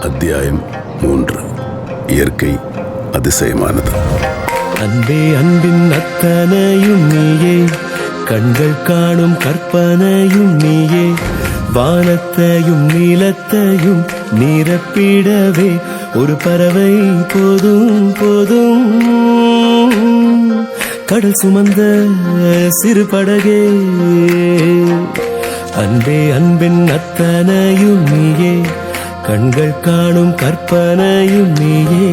அத்தியாயம் 3. இயற்கை அதிசயமானது. அன்பே அன்பின் அத்தனையும் நீயே, கண்கள் காணும் கற்பனையும் நீயே, வானத்தையும் நீலத்தையும் நிரப்பிடவே ஒரு பறவை போதும் போதும். கடல் சுமந்த சிறு படகே, அன்பே அன்பின் அத்தனையும் நீயே, கண்கள் காணும் கற்பனையும் நீயே.